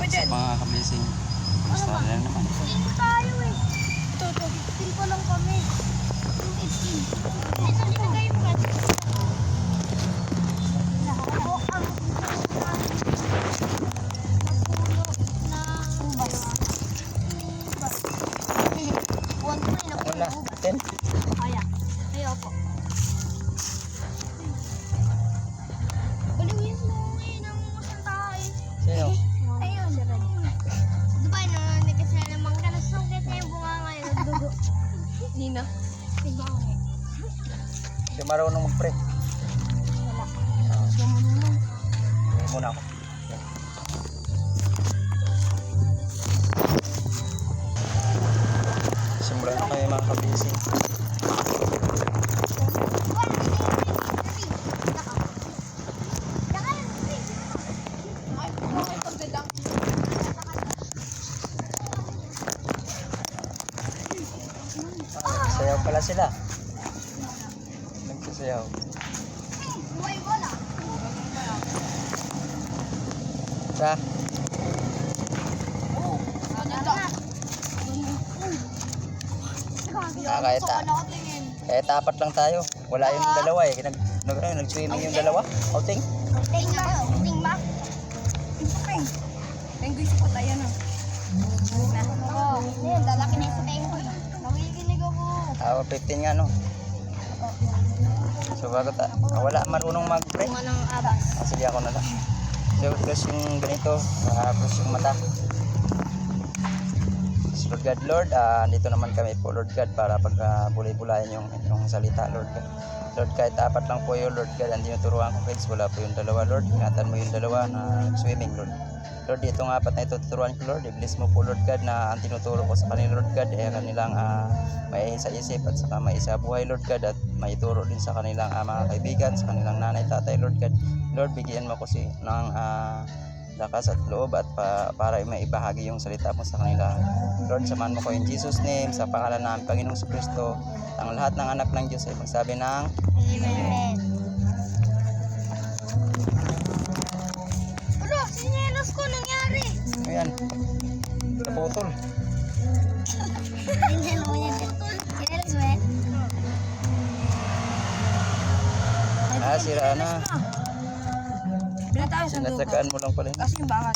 Sa mga kamising. Basta na lang naman. Hindi tayo eh. Ito. 15 pa lang kami. 15. Ito nilagay mo kasi. Ako ang napuno ng ubas. One po yung napuno Wala. ng ubas. 10. Kaya. Ayaw po. Baliwin mo ngayon ang isang tayo. Sino? Ayun. Diba no, nagkasalaman ka na sungkit na yung bunga ngayon ng dugo. Nino? Diba ako eh? Hindi marunong mag-pray. Wala. Gusto mo naman. Hindi muna ako. Simulan na kayo mga kabising. Sayaw pala sila. Nagsasayaw. Sa? Kahit apat lang tayo. Wala yung dalawa eh. Nag-swimming yung dalawa. Outing. Ting ba? Ting ba? Penguin si Pataya na. Oo. Ngayon, lalaki na yung sa tengoy. Nakikinig ako. 15 nga no. So bago wala marunong mag-pray. Bunga ng abas. Sige ako na lang. So close yung ganito. Close yung mata. Lord God, Lord, dito naman kami po Lord God para pag bulay-bulayan yung salita Lord God. Lord, kahit apat lang po yung Lord God, ang tinuturuan ko kids, wala po yung dalawa Lord. Ingatan mo yung dalawa na swimming Lord. Lord, itong apat na ito tuturuan ko Lord. I-bless mo po Lord God na ang tinuturo ko sa kanila Lord God ay kanilang may isa isip at saka may isa buhay Lord God at may turo din sa kanilang mga kaibigan, sa kanilang nanay, tatay Lord God. Lord, bigyan mo ko ng lakas at loob at para maibahagi yung salita mo sa kanila. Lord, samahan mo ko in Jesus name, sa pangalan ng Panginoong Kristo, ang lahat ng anak ng Diyos ay magsabi ng Amen. Bro, sinelos ko nangyari. ayan, naputol. Sinelos mo yan. Sinelos mo yan. Sira na. Pinatayo sa dugo. Sinatsagaan mo lang pala yun. Kasi yung bakal.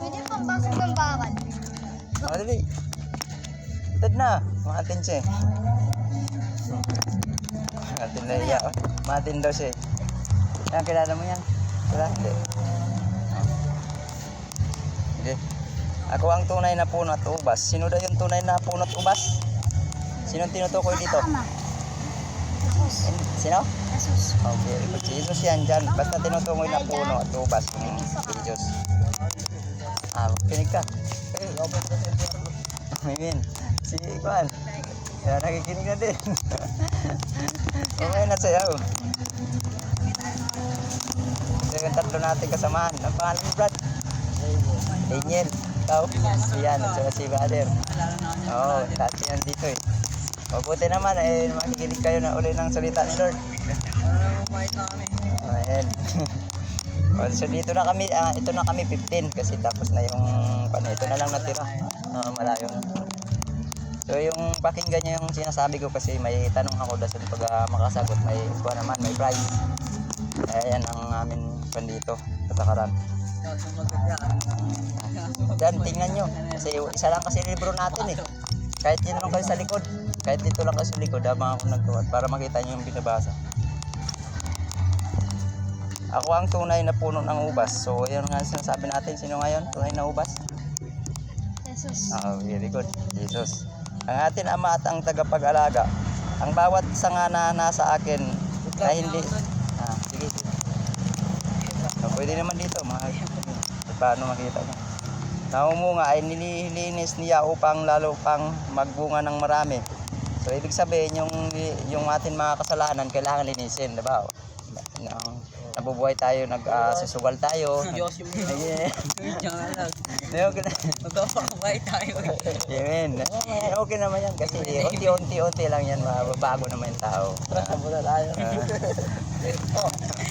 Pwede pang basag ng bakal. Dali. Tad na. Matin siya. Matin na iya. Matin daw siya. Yan, kilala mo yan? Wala, hindi. Hindi. Ako ang tunay na puno at ubas. Sino daw yung tunay na puno at ubas? Sino ang tinutukoy dito? Ama. Jesus. Sino? Jesus. Okay, si Jesus yan dyan. Basta tinutukoy na puno at ubas ng Jesus. Kinig ka. Amen. Si Ivan. Kaya nakikinig na din. Okay na sayaw. Yung tatlo natin kasamahan. Ang pangalan mo, Brad? Daniel. Ikaw? Yan. At saka si Brother. Oo, dati yan dito eh. Mabuti naman makikinig kayo na uli ng salita ni Lord. Ayan. So dito na kami, ito na kami 15 kasi tapos na yung ito na lang natira. Malayo na. So yung pakinggan niyo yung sinasabi ko kasi may tanong ako dasan pag makasagot may naman may prize. Ayan ang amin pandito patakaran. Dan tingnan nyo kasi isa lang kasi libro natin eh. Kahit dito lang kayo sa likod, kahit dito lang kayo sa likod, habang ako nagtuwad para makita nyo yung binabasa. Ako ang tunay na puno ng ubas. So yun nga sinasabi natin, sino ngayon tunay na ubas? Jesus. Very good, Jesus. Ang ating ama at ang tagapag-alaga. Ang bawat sanga na nasa akin na hindi sige. Pwede naman dito paano makita nyo. Naumunga ay nililinis niya upang lalo pang magbunga ng marami. So ibig sabihin yung ating mga kasalanan kailangan linisin, di ba? Nabubuhay tayo, nagsusugal tayo. Diyos yung magkapakabay tayo. Amen. Okay naman yan kasi unti-unti lang yan, mababago naman yung tao. Muna tayo.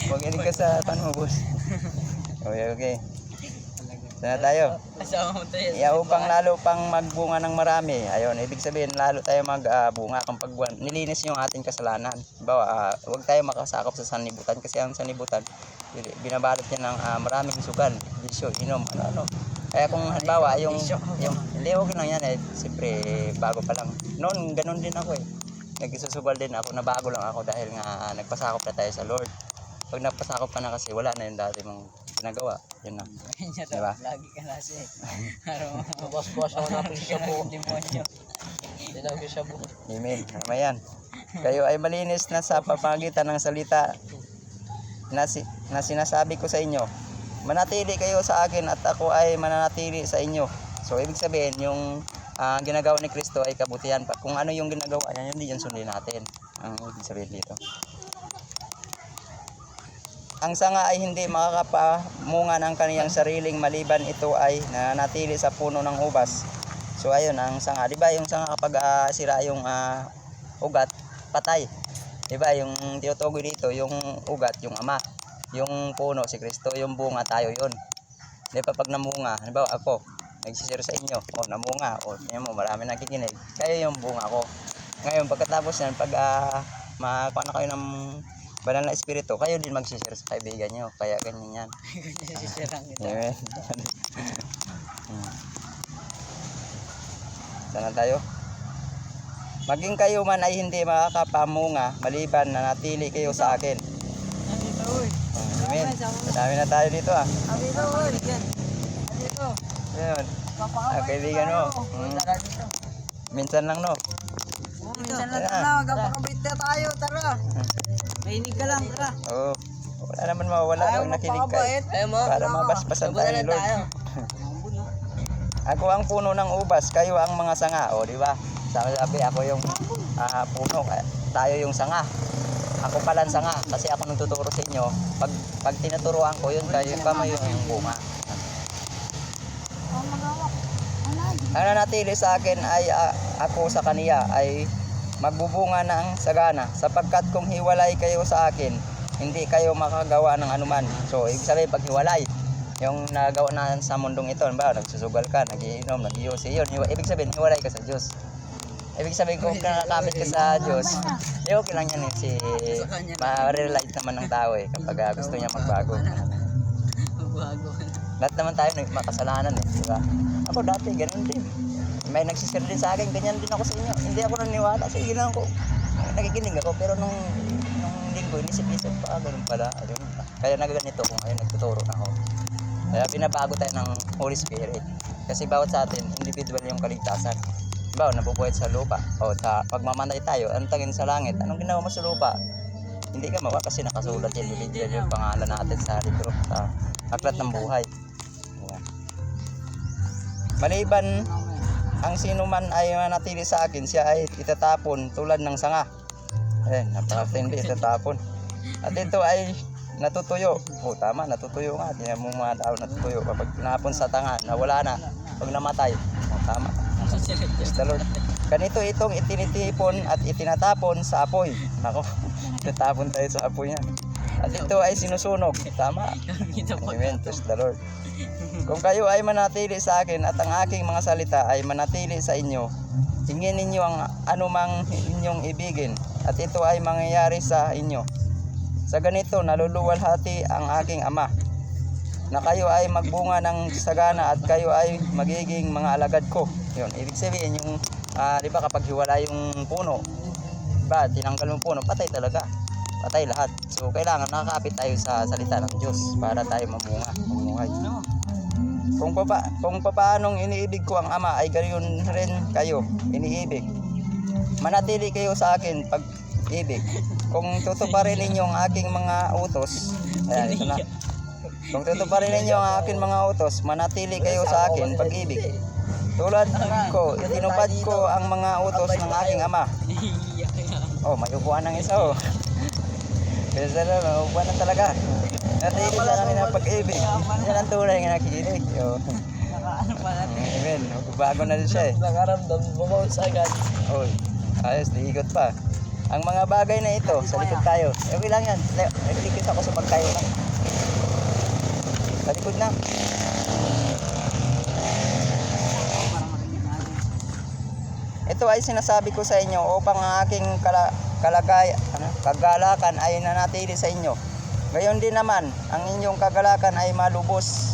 Huwag inig ka sa tanong, boss. Okay. Sana tayo. Kasama mo tayo. Upang lalo pang magbunga ng marami. Ayun, ibig sabihin lalo tayo magbunga kapag nilinis yung ating kasalanan. Bawa, huwag tayo makasakop sa sanibutan kasi ang sanibutan binabalot niya ng maraming sugal, bisyo, inom, ano-ano. Kaya kung halimbawa hindi okay lang yan siyempre bago pa lang. Noon ganun din ako nagsusugal din ako, nabago lang ako dahil nga nagpasakop na tayo sa Lord. Pag nagpasakop ka na kasi wala na yung dati mong ginagawa. Yun na. Diba? Lagi ka nasi. Mabas-bas ako na siya po. Demonyo. Tinawag siya po. Amen. Mayan. Kayo ay malinis na sa pamamagitan ng salita na sinasabi ko sa inyo. Manatili kayo sa akin at ako ay mananatili sa inyo. So ibig sabihin yung ginagawa ni Kristo ay kabutihan pa. Kung ano yung ginagawa niya, yun din yung sundin natin. Ang ibig sabihin dito. Ang sanga ay hindi makakapamunga ng kaniyang sariling maliban ito ay nananatili sa puno ng ubas. So ayun ang sanga. 'Di ba yung sanga kapag sira yung ugat, patay. 'Di ba yung tinutukoy dito, yung ugat, yung ama, yung puno si Kristo, yung bunga tayo 'yon. 'Di ba pag namunga, halimbawa ako, nagsishare sa inyo, namunga, tingnan mo marami nakikinig. Kayo yung bunga ko. Ngayon pagkatapos yan, pag makakuha na kayo ng banal na espiritu, kayo din mag-share sa kaibigan nyo. Kaya ganyan yan. Sisirang ito. Amen. Sana tayo. Maging kayo man ay hindi makakapamunga maliban na natili kayo sa akin. Nandito, uy. Amen. Madami na tayo dito Nandito, uy. Nandito. Ayun. Papakaway Kaibigan mo. Tara dito. Minsan lang no. Minsan lang Tara. na, magpapakabit na tayo. Tara. Mainig ka lang, tara. Oo. Wala naman mawawala pag nakinig kayo. Ayaw mo? Para mabasbasan tayo ni Lord. Ako ang puno ng ubas, kayo ang mga sanga. O, di ba? Sabi ako yung puno, tayo yung sanga. Ako pala ang sanga kasi ako nagtuturo sa inyo. Pag tinuturuan ko yun, kayo pa may yung bunga. Ang nanatili sa akin ay ako sa kaniya ay magbubunga ng sagana sapagkat kung hiwalay kayo sa akin, hindi kayo makagawa ng anuman. So, ibig sabihin pag hiwalay, yung nagawa na sa mundong ito, ba, nagsusugal ka, nagiinom, nag-iusi, yun, ibig sabihin hiwalay ka sa Diyos. Ibig sabihin kung nakakamit ka sa Diyos, okay lang yan ma-relate naman ng tao kapag gusto niya magbago. Magbago. Lahat naman tayo makasalanan di ba? Ako dati ganun din. May nagsishare din sa akin, ganyan din ako sa inyo. Hindi ako naniwala, sige lang ako. Nakikinig ako, pero nung linggo, inisip-isip pa, ganun pala. Ayun. Kaya nagaganito ko ngayon, nagtuturo na ako. Kaya binabago tayo ng Holy Spirit. Kasi bawat sa atin, individual yung kaligtasan. Diba, nabubuhay sa lupa. O pagmamatay tayo, antangin sa langit. Anong ginawa mo sa lupa? Hindi ka mawa kasi nakasulat yung individual yung pangalan natin sa libro, sa aklat ng buhay. Ayan. Maliban ang sino man ay manatili sa akin, siya ay itatapon tulad ng sanga. Napakatindi, itatapon. At ito ay natutuyo. Tama, natutuyo nga. Tingnan mo mga tao natutuyo. Kapag tinapon sa tanga, nawala na. Pag namatay, tama. Praise the Lord. Ganito itong itinitipon at itinatapon sa apoy. Nako, itatapon tayo sa apoy niya. At ito ay sinusunog. Tama. Amen. Praise the Lord. Kung kayo ay manatili sa akin at ang aking mga salita ay manatili sa inyo, hingin ninyo ang anumang inyong ibigin at ito ay mangyayari sa inyo. Sa ganito naluluwalhati ang aking Ama, na kayo ay magbunga ng sagana at kayo ay magiging mga alagad ko. Yun, ibig sabihin yung, di ba kapag hiwala yung puno, diba, tinanggal yung puno, patay talaga. Patay lahat. So kailangan nakakapit tayo sa salita ng Diyos para tayo mamuhay. Kung paanong iniibig ko ang Ama ay ganoon rin kayo iniibig. Manatili kayo sa akin pag-ibig. Kung tutuparin ninyo ang aking mga utos, ayan, ito na. Kung tutuparin ninyo ang aking mga utos, manatili kayo sa akin pag-ibig. Tulad ko, tinupad ko ang mga utos ng aking Ama. May upuan ng isa Kasi may upuan na talaga. Natili sa kanila pag-ibig. Yan ang tunay nga nakikinig. Nakaano pa natin. Amen. Magbago na din siya Nakaramdam, bumawis agad. Ayos, diigot pa. Ang mga bagay na ito, sa likod tayo. Okay lang yan. Nagtikit ako sa pagkayo lang. Sa likod na. Ito ay sinasabi ko sa inyo upang ang aking kagalakan ay nanatili sa inyo. Gayon din naman, ang inyong kagalakan ay malubos.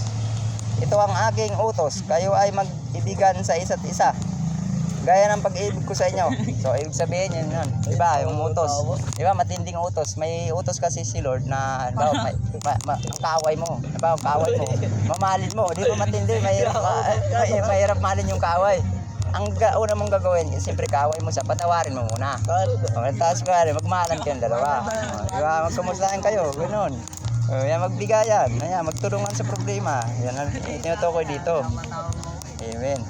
Ito ang aking utos, kayo ay mag-ibigan sa isa't isa. Gaya ng pag-ibig ko sa inyo. So, ibig sabihin yun. Diba, yung utos. Diba, matinding utos. May utos kasi si Lord na, diba, ang kaaway mo. Diba, ang kaaway mo. Mamahalin mo. Di ba matindi? Mahirap mahalin yung kaaway. Ang una mong gagawin, siyempre kaaway mo sa patawarin mo muna. Tapos magmahalan kayong dalawa. Diba, magkumustahan kayo. Ganun. Yan, magbigayan. Ayan, magtulungan sa problema. Yan ang tinutukoy dito. Amen.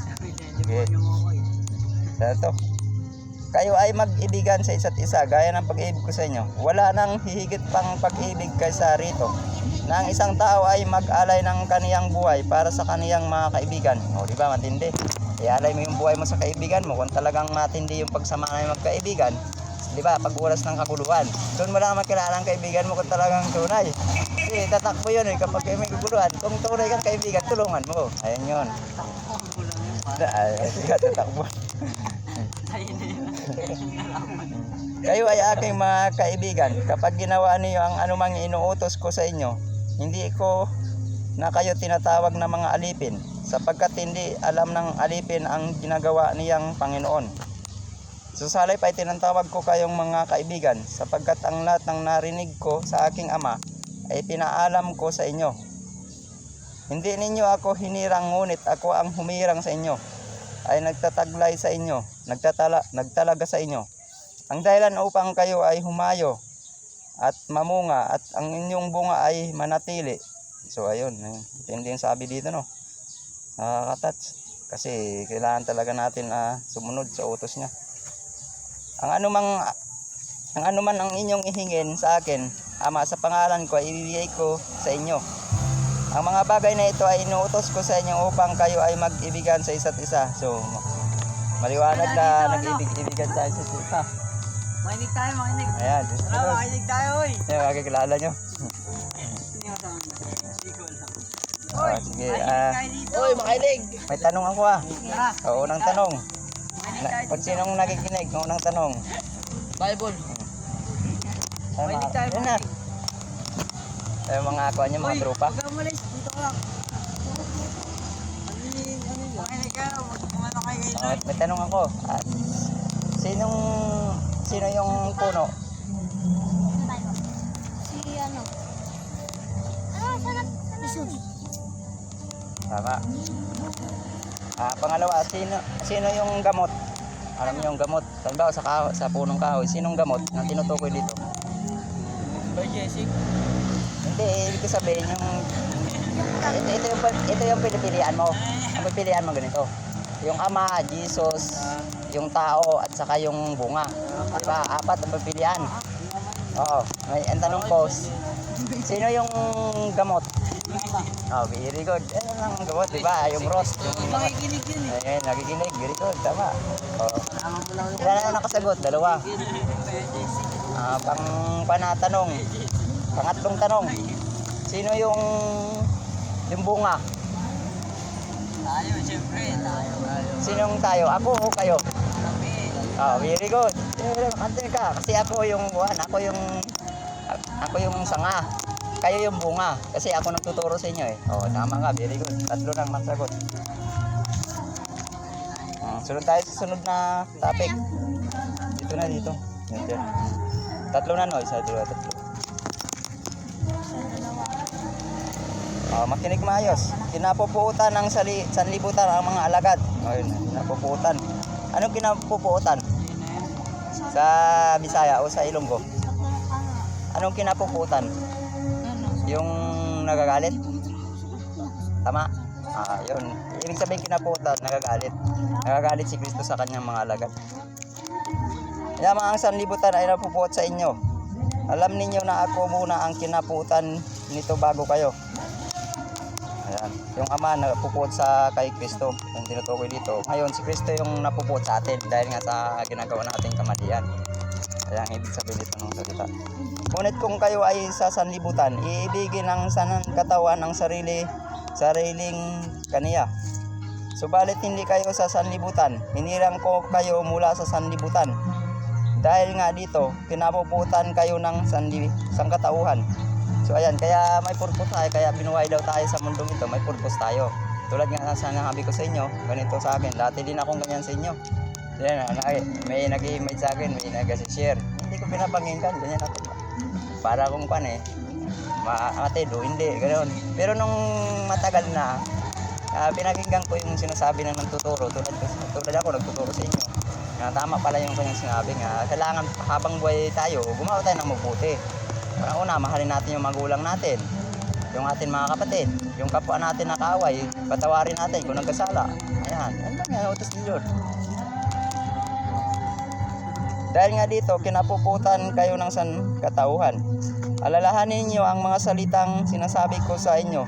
Sige. Ito. Kayo ay mag-ibigan sa isa't isa gaya ng pag-ibig ko sa inyo. Wala nang hihigit pang pag-ibig kaysa rito na ang isang tao ay mag-alay ng kaniyang buhay para sa kaniyang mga kaibigan. O, di ba, matindi? Ialay mo yung buhay mo sa kaibigan mo kung talagang matindi yung pagsama ng magkaibigan. Di ba, pag oras ng kakuluhan, doon mo lang makilala ang kaibigan mo kung talagang tunay. Kasi tatakbo yun eh, kapag may kaguluhan. Kung tunay kang kaibigan, tulungan mo. Ayan yun. Tatakbo. Kayo ay aking mga kaibigan. Kapag ginawa niyo ang anumang inuutos ko sa inyo, hindi ko na kayo tinatawag na mga alipin, sapagkat hindi alam ng alipin ang ginagawa niyang Panginoon. Susalay pa ay tinatawag ko kayong mga kaibigan, sapagkat ang lahat ng narinig ko sa aking Ama ay pinaalam ko sa inyo. Hindi ninyo ako hinirang, ngunit ako ang humirang sa inyo, ay nagtataglay sa inyo, nagtalaga sa inyo. Ang dahilan upang kayo ay humayo at mamunga at ang inyong bunga ay manatili. So ayun, hindi yung sabi dito, no. Nakakatats. Kasi kailangan talaga natin sumunod sa utos niya. Ang anuman ang inyong ihingin sa akin, Ama, sa pangalan ko ay ibibigay ko sa inyo. Ang mga bagay na ito ay inuutos ko sa inyo upang kayo ay mag-ibigan sa isa't isa. So, maliwanag na nag-ibigan sa isa't isa. Makinig tayo, makinig. Ayan. Tara, makinig tayo, oy. Ayan, makikilala nyo. Sige, Uy, makinig! may tanong ako unang tanong. Kung sinong nakikinig, unang tanong. Bible. Makinig tayo, Ayan na. Ay, mga ako niya, mga tropa. Huwag kang malis, dito ka lang. Makinig ka, magkumano kayo kayo. May tanong ako. Sino yung puno? Si ano? Sanat? Jesus. Tama. Pangalawa, sino yung gamot? Alam niyo yung gamot. Halimbawa sa punong kahoy, sinong gamot na tinutukoy dito? By Jessic. Hindi, ibig ko sabihin ito yung pinipilian mo. Ang pipilian mo ganito. Yung Ama, Jesus, yung tao at saka yung bunga. Diba? 4 ang pipilian. Oo. Ang tanong ko, sino yung gamot? Oh, very good. Yan ang gamot, diba? Yung roast. Makikinig yun eh. Ayun, nakikinig. Very good. Tama. Oo. Ilan na nakasagot? 2. Panatanong. Pangatlong tanong. Sino yung bunga? Tayo, siyempre. Tayo. Sinong tayo? Ako o kayo? Oh, very good. Kante ka. Kasi ako yung sanga. Kayo yung bunga. Kasi ako nagtuturo sa inyo eh. Oh, tama ka. Very good. 3 lang masagot. Sunod tayo sa sunod na topic. Dito na dito. Yan. 3 na no. 1, 2, 3. Makinig maayos. Kinapupuutan ng sanlibutan ang mga alagad. Ayun, kinapupuutan. Anong kinapupuutan? Sa Bisaya o sa Ilonggo? Anong kinapupuutan? Yung nagagalit? Tama? Yun. Ibig sabihin kinapupuutan, nagagalit. Nagagalit si Kristo sa kanyang mga alagad. Kaya ang sanlibutan ay napupuot sa inyo. Alam ninyo na ako muna ang kinapuutan nito bago kayo. Ayan. Yung Ama napupuot sa kay Kristo, yung tinutukoy dito. Ngayon si Kristo yung napupuot sa atin dahil nga sa ginagawa nating kamalian. Kaya ang ibig sabihin nito ng salita. Ngunit kung kayo ay sa sanlibutan, iibigin ang katawan ng sariling kaniya. Subalit hindi kayo sa sanlibutan, hinirang ko kayo mula sa sanlibutan. Dahil nga dito, kinapuputan kayo ng sangkatauhan. So ayan, kaya may purpose tayo, kaya binuhay daw tayo sa mundong ito, may purpose tayo. Tulad nga sa nasabi ko sa inyo, ganito sa akin, dati din akong ganyan sa inyo. Yan, may nag-i-image sa akin, may nag-share. Hindi ko pinapanginggan, ganyan ako. Para kung pan maatid o hindi, ganoon. Pero nung matagal na, pinakinggan ko yung sinasabi ng nagtuturo, tulad ako nagtuturo sa inyo. Tama pala yung kanyang sinabi nga, kailangan habang buhay tayo, gumawa tayo ng mabuti. Una, mahalin natin yung magulang natin, yung ating mga kapatid, yung kapwa natin na kaaway, patawarin natin kung nagkasala. Ayan, yan lang yan, utos ni Lord. Dahil nga dito, kinapuputan kayo ng sangkatauhan. Alalahanin niyo ang mga salitang sinasabi ko sa inyo.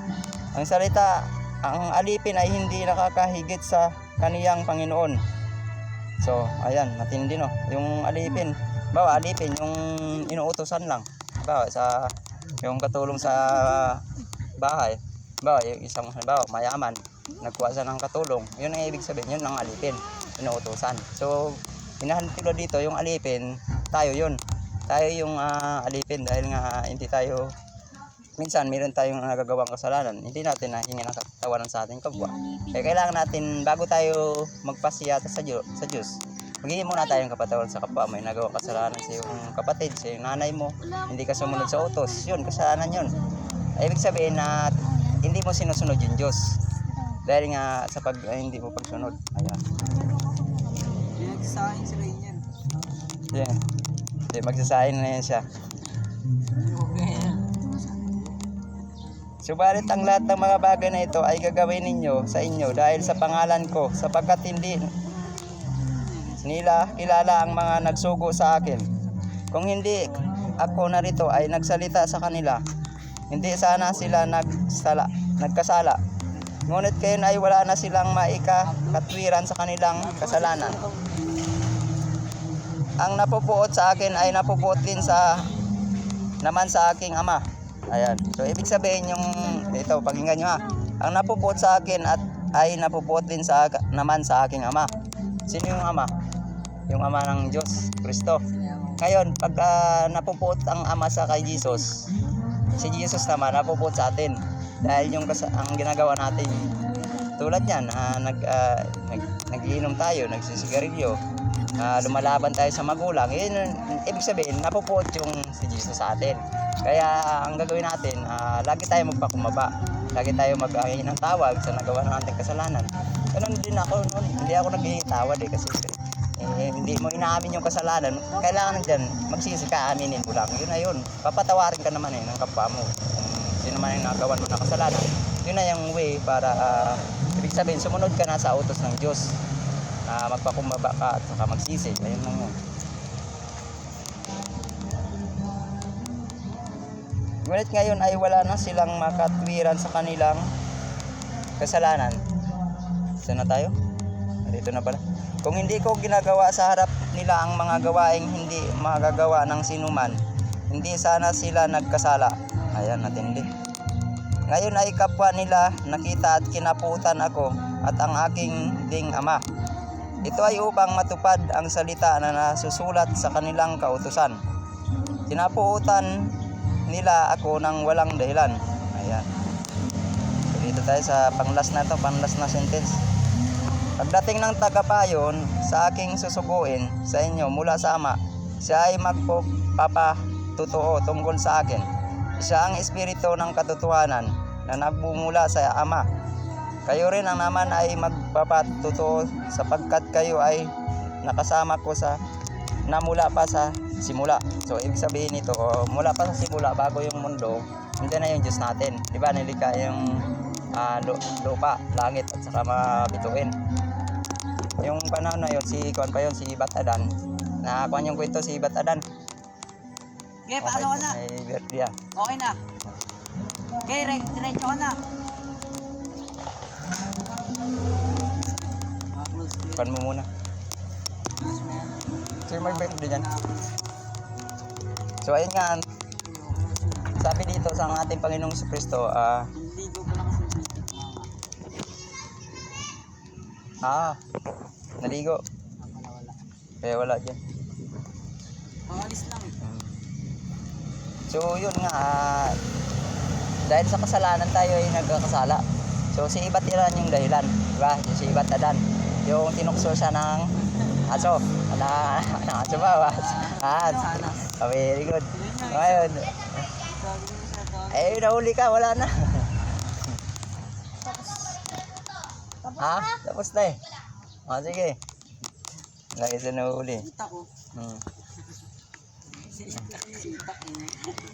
Ang alipin ay hindi nakakahigit sa kaniyang Panginoon. So, ayan, matindi no. Yung alipin, yung inuutosan lang. Yung katulong sa bahay. Yung isang mayaman, nagkuha siya ng katulong. Yun ang ibig sabihin, yun ang alipin, inuutosan. So, hinahantilo dito yung alipin, tayo yun. Tayo yung alipin dahil nga hindi tayo, minsan meron tayong nagagawang kasalanan, hindi natin nahingi ng katawanan sa ating kapwa. Kaya kailangan natin, bago tayo magpasiyata sa Diyos, maghingi muna tayo ng kapatawaran sa kapwa. May nagawang kasalanan sa iyong kapatid, sa iyong nanay mo, hindi ka sumunod sa utos, yun, kasalanan yun. Ibig sabihin na hindi mo sinusunod yung Diyos dahil nga sa hindi mo pagsunod. Ayan. Pinagsasahin sila yan. Yeah. Magsasahin na yan siya. Subalit ang lahat ng mga bagay na ito ay gagawin ninyo sa inyo dahil sa pangalan ko, sapagkat hindi nila kilala ang mga nagsugo sa akin. Kung hindi ako narito ay nagsalita sa kanila, hindi sana sila nagkasala. Ngunit kayo ay wala na silang maikakatwiran sa kanilang kasalanan. Ang napupuot sa akin ay napupuot din naman sa aking Ama. Ayan. So ibig sabihin yung ito, pakinggan nyo ha. Ang napupuot sa akin ay napupuot din naman sa aking Ama. Sino yung Ama? Yung Ama ng Diyos, Kristo. Ngayon, pag napupuot ang Ama sa kay Jesus, si Jesus naman napupuot sa atin. Dahil ang ginagawa natin, tulad yan, nagiinom tayo, nagsisigarilyo, lumalaban tayo sa magulang, ibig sabihin, napupuot yung si Jesus sa atin. Kaya ang gagawin natin, lagi tayo magpakumbaba, lagi tayo mag-ahin ng tawag sa nagawa ng ating kasalanan. Ganun din ako noon, hindi ako nag-tawad kasi hindi mo inaamin yung kasalanan. Kailangan dyan, magsisi ka, aminin mo lang. Yun na yun, papatawarin ka naman ng kapwa mo. Kung sino man yung nagawan mo ng kasalanan, yun na yung way para ibig sabihin, sumunod ka na sa utos ng Diyos. Magpakumbaba ka at saka magsisi. Ayun lang yun. Ngunit ngayon ay wala na silang makatwiran sa kanilang kasalanan. Saan na tayo? Dito na pala. Kung hindi ko ginagawa sa harap nila ang mga gawaing hindi magagawa ng sinuman, hindi sana sila nagkasala. Ayan, natindi. Ngayon ay kapwa nila nakita at kinaputan ako at ang aking ding Ama. Ito ay upang matupad ang salita na nasusulat sa kanilang kautusan. Kinapuutan nila ako ng walang dahilan. Ayan. So, dito tayo sa panglas na sentence. Pagdating ng tagapayon sa aking susuguin sa inyo mula sa Ama, siya ay magpapatutuo tungkol sa akin. Siya ang espiritu ng katotohanan na nagbumula sa Ama. Kayo rin ang naman ay magpapatutuo sapagkat kayo ay nakasama ko na mula pa sa simula. So ibig sabihin nito, mula pa sa simula, bago yung mundo, hindi na yung Diyos natin. Di ba nilikha yung lupa, langit at saka mabituin. Yung panahon na yun, si Batadan. Nakakuha yung kwento si Batadan. Okay, paano ka na? Okay na. Okay, diretso ka na. Pan mo muna. Sir, mag-bet din dyan. So ayun nga, sabi dito sa ating Panginoong Kristo, Ligo ko lang kasi bitik mga. naligo. Wala. Kaya wala dyan. Pangalis lang eh. So yun nga, dahil sa kasalanan tayo ay nagkakasala. So si Ibat Iran yung dahilan, diba? Si Ibat Adan, yung tinukso siya ng aso. Ng aso ba? Sana. Very good. Ngayon, nahuli ka, wala na. Tapos na eh. Sige. Lagi sa nahuli. Kita ko.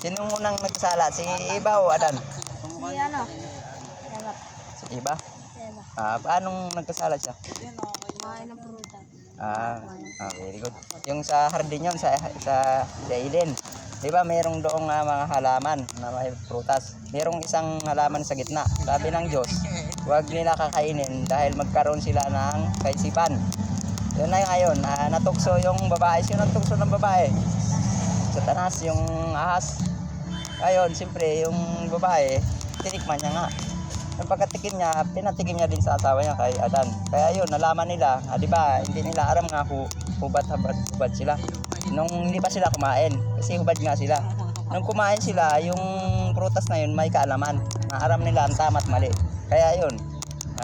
Sino unang nagsala? Si Iba o Adan? Si ano? Ewa. Si Iba? Ewa. Paanong nagkasala siya? Kumain ng prutas. Very good. Yung sa hardin yun, sa Eden. Di ba mayroong doong mga halaman na may prutas. Mayroong isang halaman sa gitna. Sabi ng Diyos, huwag nila kakainin dahil magkaroon sila ng kaisipan. Yun na yung ngayon, natukso yung babae. Sino natukso ng babae? Satanas, yung ahas. Ngayon, siyempre, yung babae, tinikman niya nga. Yung pagkatikim niya, pinatikim niya din sa asawa niya kay Adan. Kaya yun, nalaman nila, di ba, hindi nila aram nga hubad sila. Nung hindi pa sila kumain, kasi hubad nga sila. Nung kumain sila, yung prutas na yun may kaalaman. Na aram nila ang tama at mali. Kaya yun,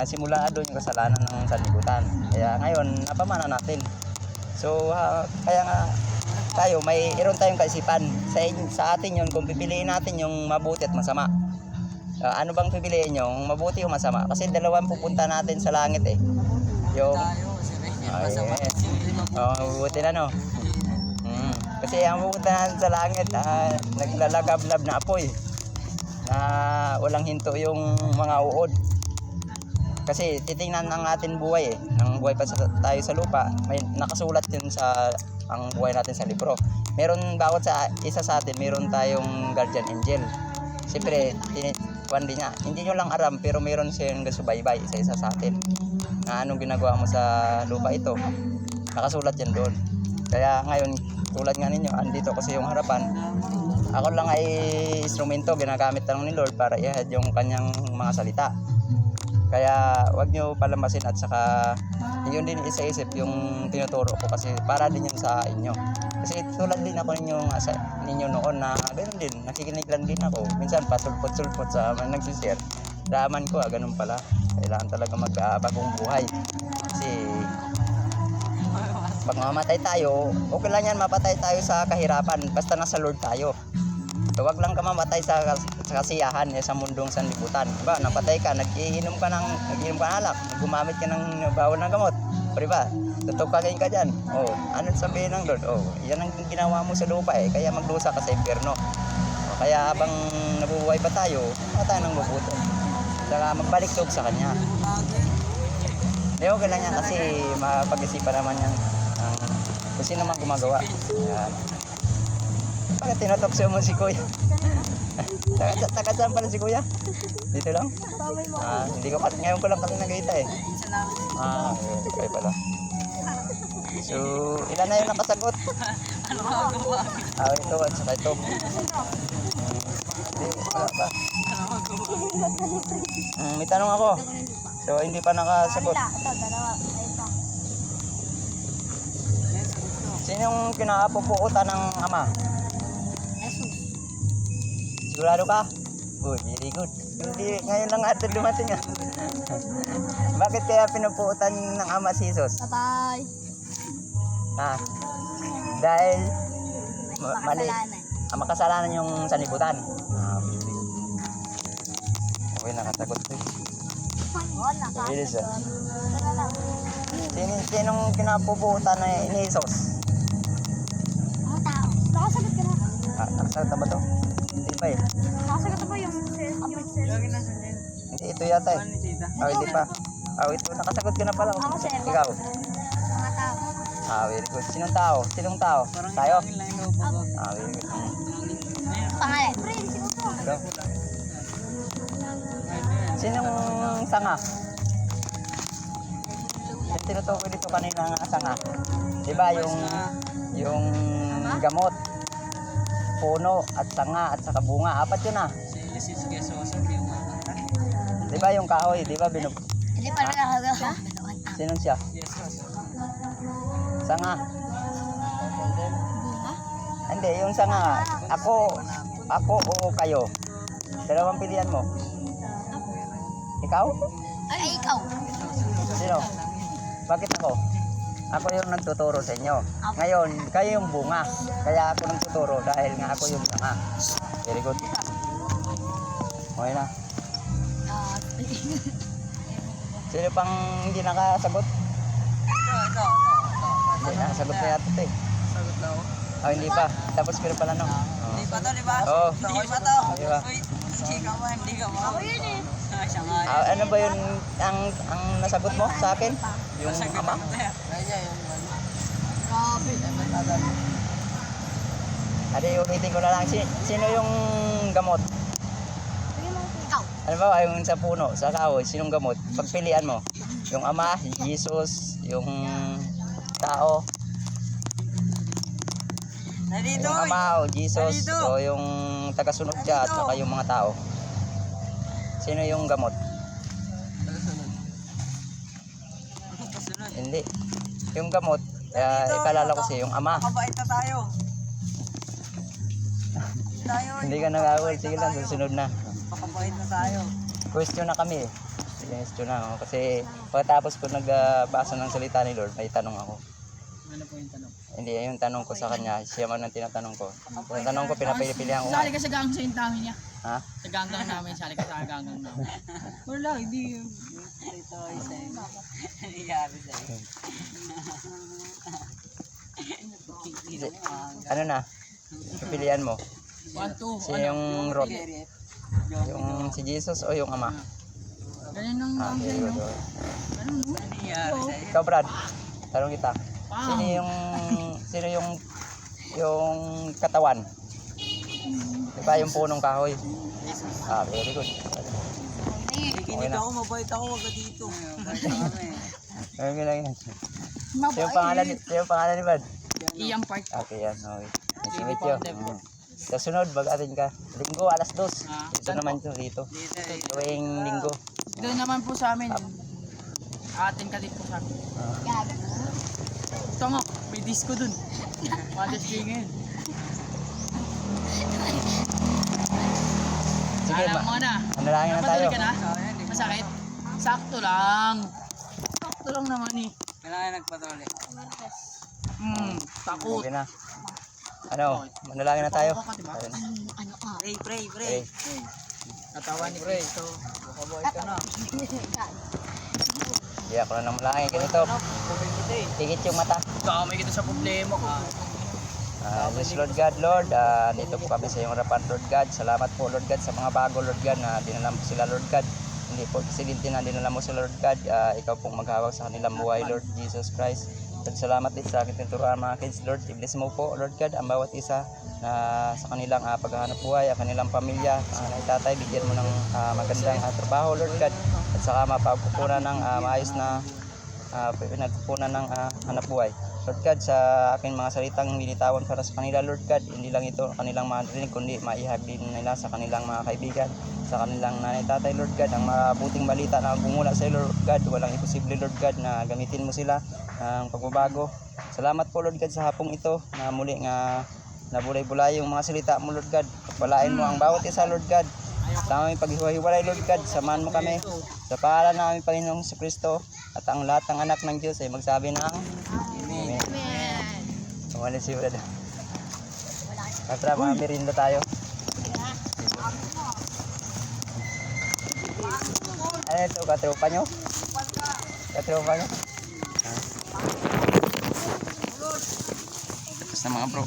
simula doon yung kasalanan ng sanlibutan. Kaya ngayon, napamana natin. So, kaya nga, tayo, mayroon tayong kaisipan. Sa atin yun, kung pipiliin natin yung mabuti at masama. Ano bang pipiliin nyo? Mabuti o masama? Kasi dalawang pupunta natin sa langit eh. Yung... mabuti na no. Kasi ang pupunta natin sa langit, naglalagablab na apoy. Na walang hinto yung mga uod. Kasi titingnan ng ating buhay eh. Nang buhay pa tayo sa lupa, may nakasulat yun sa ang buhay natin sa libro. Meron bawat sa isa sa atin, meron tayong guardian angel. Siyempre, din niya. Hindi nyo lang aram, pero meron siyang gasubaybay isa-isa sa atin. Na anong ginagawa mo sa lupa ito. Nakasulat yan doon. Kaya ngayon, tulad nga ninyo, andito kasi yung harapan. Ako lang ay instrumento, ginagamit lang ni Lord para i-head yung kanyang mga salita. Kaya wag nyo palamasin at saka yun din isa-isip yung tinuturo ko kasi para din yun sa inyo. Kasi tulad din ako ninyo noon na ganoon din, nakikinig lang din ako. Minsan pasulpot-sulpot sa mga nagsishare. Daman ko, ganun pala. Kailangan talaga magbagong buhay. Kasi pag mamatay tayo, okay lang yan mapatay tayo sa kahirapan basta nasa Lord tayo. So, wag lang ka mamatay sa kasiyahan sa mundong sanlibutan. Diba? Napatay ka, nag-iinom ka ng alak, gumamit ka ng bawal na gamot. Diba? Tutukakin ka dyan. Ano sabihin ng Lord? Yan ang ginawa mo sa lupa eh. Kaya magdusa ka sa impyerno. Kaya habang nabubuhay pa tayo, tayo ng mabuti. Saka magbaliktog sa Kanya. Okay lang yan kasi mapag-isipan naman yan kung sino man gumagawa. Yan. Bakit tinatokso mo si Kuya? Taga saan pala si Kuya? Dito lang? Hindi ko ngayon ko lang kasi nagkita eh. Okay pala. So, ilan na yung nakasagot? Ito at saka ito. Wala pa. May tanong ako. So, hindi pa nakasagot. Ito, dalawa. Ito. Sinong kinaapupuutan ng ama? Sigurado ka? Good, very good. Hindi, ngayon lang atin dumating ah. Bakit kaya pinupuutan ng ama si Jesus? Patay. Dahil mali. Makasalanan. Makasalanan yung sanlibutan. Okay, nakasagot ko. Really, sir. Sinong kinapupuutan ni Jesus? Ang tao. Nakasagot ka na. Nakasagot na ba to? Hindi pa eh. Nakasagot mo yung Hindi, ito yata eh. Hindi pa. Ito, nakasagot ka na pala. Ako, sir. Ikaw? mga tao. Very good. Sinong tao? Sinong tao? Tayo? Very good. Pangalan. Pre, hindi ko to. Ito. Sinong sanga? Yung tinutukoy dito kanina nga sanga. Diba yung gamot? puno at sanga at saka bunga. Apat yun ah. Si Sosa, yung Di ba yung kahoy? Di ba binub... Hindi pa rin ha? Sinong siya? Yes, Sosa. Sanga. Bunga? Hindi, yung sanga nga. Ako o kayo. Dalawang pilihan mo. Ikaw? Ay, ikaw. Sino? Bakit ako? Ako yung nagtuturo sa inyo. Ngayon, kayo yung bunga. Kaya ako nagtuturo dahil nga ako yung sanga. Very good. Okay na. Sino pang hindi nakasagot? Ito. Hindi, nakasagot na yata ito eh. Sagot na ako. Oh, hindi pa. Tapos pero pala no. Hindi pa to, di ba? Oo. Hindi pa to. Di ba? Uy, hindi ka ba? Hindi ka ba? Ako yun eh. Siya nga. Ano ba yun ang nasagot mo sa akin? Yung ama? Kaya yung Grabe. Adi, ulitin ko na lang. Sino yung gamot? Ikaw. Ano ba yung sa puno, sa kahoy, sinong gamot? Pagpilian mo. Yung ama, si Jesus, yung tao, Nandito, yung uy. ama o Jesus, Dito. o yung tagasunod siya at saka yung mga tao. Sino yung gamot? Kasunod. Hindi. Yung gamot, ikalala ko siya, yung ama. Makabait na tayo. Hindi ka nag-awal, sige lang, susunod na. Makabait na tayo. Question na kami eh. Question na ako. Kasi pagkatapos ko nagbasa ng salita ni Lord, may tanong ako. ano po yung tanong? Hindi, yung tanong ko sa kanya, siya man ang tinatanong ko. Yung tanong ko, pinapili-pilihan ko. Sali ka sa gang sa intamin niya. Ha? Sa ganggang namin, sali ka sa ganggang namin. Wala, hindi. Ito, isa yun. Nangyari sa'yo. Ano na? Pipilian mo. 1, 2, Sino yung road? Yung si Jesus o yung ama? Ganyan lang Ah, lang very sa'yo. good. Ganun, no? Nangyari sa'yo. Ikaw, Brad, tanong kita. Wow. Sino yung katawan? Diba yung punong kahoy? Ah, very good. Nakikinig ako, mabait ako, wag ka dito. Mabait kami. Okay lang yan. Sino yung pangalan ni Brad? Iyang part. Okay, yan. Okay. Nice to meet you. Sa sunod, mag-atin ka. Linggo, alas 2. Ito naman ito dito. Tuwing linggo. Doon naman po sa amin. Atin ka din po sa amin. Ito nga, may disco dun. Mother's Day ngayon. Sige, Alam mo na. manalangin na tayo. Napatuloy ka na? Masakit? Sakto lang. Sakto lang naman eh. Kailangan nagpatuloy. Takot. Okay na. Ano, manalangin na tayo. Ako ka, diba? Ayun. Ano ka? Pray. Okay. Natawa ni Cristo. Makabuhay ka na. Hindi ako na nang malangin. Ganito, tingit yung mata. Kamay kita sa problema ko. Yes, Lord God, Lord, dito po kami sa iyong harapan, Lord God. Salamat po, Lord God, sa mga bago, Lord God, na dinala mo sila, Lord God. Hindi po aksidente na dinala mo sila, Lord God. Ikaw pong maghawak sa kanilang buhay, Lord Jesus Christ. Lord, salamat din sa aking tinuturuan mga kids, Lord. I-bless mo po, Lord God, ang bawat isa na sa kanilang paghahanap buhay, ang kanilang pamilya, tatay, bigyan mo ng magandang trabaho, Lord God. At saka mapagkukunan ng maayos na pinagkukunan ng hanap buhay. Lord God, sa aking mga salitang binitawan para sa kanila, Lord God, hindi lang ito kanilang marinig, kundi maihag din nila sa kanilang mga kaibigan, sa kanilang nanay tatay, Lord God, ang mabuting balita na bumula sa iyo, Lord God. Walang imposible, Lord God, na gamitin mo sila ng pagbabago. Salamat po, Lord God, sa hapong ito na muli nga nabulay-bulay yung mga salita mo, Lord God. Pagpalain mo ang bawat isa, Lord God. Sa aming paghiwa-hiwalay, Lord God, samahan mo kami. Sa pangalan namin, Panginoong Kristo, at ang lahat ng anak ng Diyos ay magsabi ng Amen. Umalis si Brad. Tara, mga merienda tayo. Ano ito, katropa nyo? Katropa nyo? Basta mga bro.